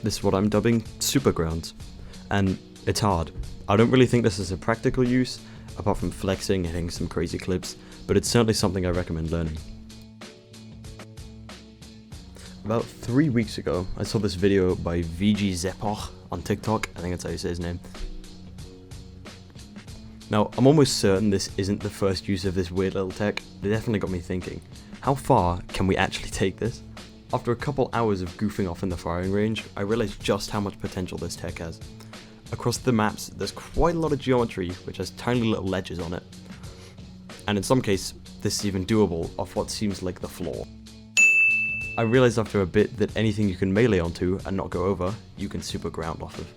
This is what I'm dubbing SUPERGROUND, and it's hard. I don't really think this is a practical use, apart from flexing and hitting some crazy clips, but it's certainly something I recommend learning. About 3 weeks ago, I saw this video by VG Zeppoch on TikTok, I think that's how you say his name. Now, I'm almost certain this isn't the first use of this weird little tech, but it definitely got me thinking, how far can we actually take this? After a couple hours of goofing off in the firing range, I realized just how much potential this tech has. Across the maps, there's quite a lot of geometry which has tiny little ledges on it, and in some cases, this is even doable off what seems like the floor. I realized after a bit that anything you can melee onto and not go over, you can SUPERGROUND off of.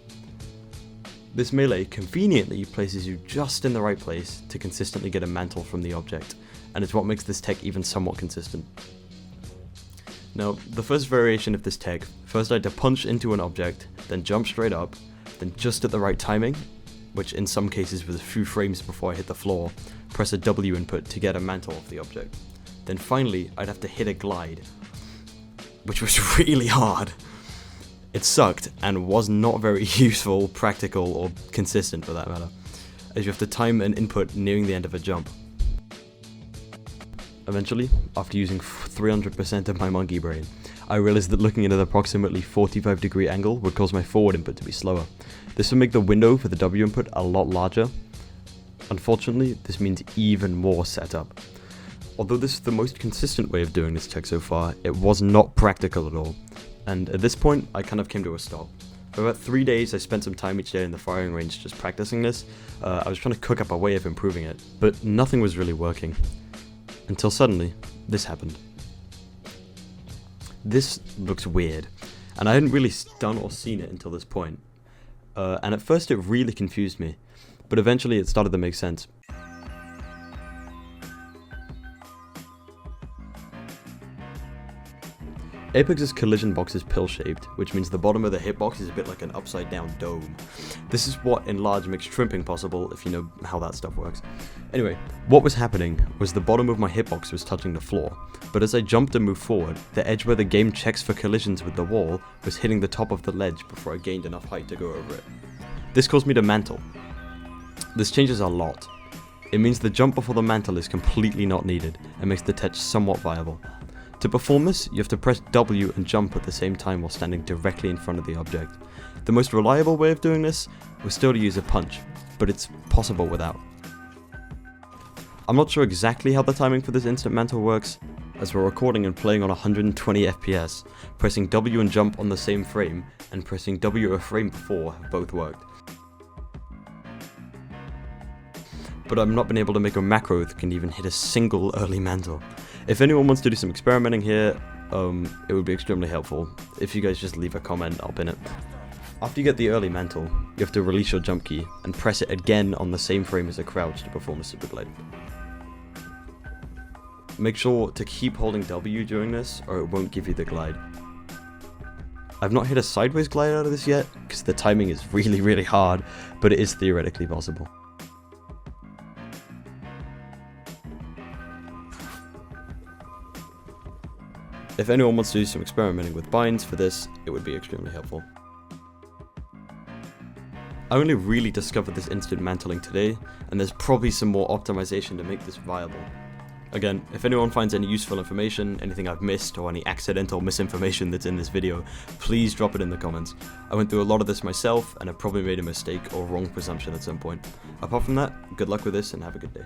This melee conveniently places you just in the right place to consistently get a mantle from the object, and it's what makes this tech even somewhat consistent. Now, the first variation of this tech, first I had to punch into an object, then jump straight up, then just at the right timing, which in some cases was a few frames before I hit the floor, press a W input to get a mantle off the object. Then finally, I'd have to hit a glide, which was really hard. It sucked and was not very useful, practical, or consistent for that matter, as you have to time an input nearing the end of a jump. Eventually, after using 300% of my monkey brain, I realized that looking at an approximately 45-degree angle would cause my forward input to be slower. This would make the window for the W input a lot larger. Unfortunately, this means even more setup. Although this is the most consistent way of doing this tech so far, it was not practical at all. And at this point, I kind of came to a stop. For about 3 days, I spent some time each day in the firing range just practicing this. I was trying to cook up a way of improving it, but nothing was really working. Until suddenly, this happened. This looks weird, and I hadn't really done or seen it until this point. And at first it really confused me, but eventually it started to make sense. Apex's collision box is pill-shaped, which means the bottom of the hitbox is a bit like an upside-down dome. This is what in large makes shrimping possible, if you know how that stuff works. Anyway, what was happening was the bottom of my hitbox was touching the floor, but as I jumped and moved forward, the edge where the game checks for collisions with the wall was hitting the top of the ledge before I gained enough height to go over it. This caused me to mantle. This changes a lot. It means the jump before the mantle is completely not needed, and makes the tech somewhat viable. To perform this, you have to press W and jump at the same time while standing directly in front of the object. The most reliable way of doing this was still to use a punch, but it's possible without. I'm not sure exactly how the timing for this instant mantle works, as we're recording and playing on 120 FPS, pressing W and jump on the same frame, and pressing W a frame before have both worked. But I've not been able to make a macro that can even hit a single early mantle. If anyone wants to do some experimenting here, it would be extremely helpful. If you guys just leave a comment, I'll pin it. After you get the early mantle, you have to release your jump key and press it again on the same frame as a crouch to perform a super glide. Make sure to keep holding W during this or it won't give you the glide. I've not hit a sideways glide out of this yet because the timing is really hard, but it is theoretically possible. If anyone wants to do some experimenting with binds for this, it would be extremely helpful. I only really discovered this instant mantling today, and there's probably some more optimization to make this viable. Again, if anyone finds any useful information, anything I've missed, or any accidental misinformation that's in this video, please drop it in the comments. I went through a lot of this myself, and I've probably made a mistake or wrong presumption at some point. Apart from that, good luck with this and have a good day.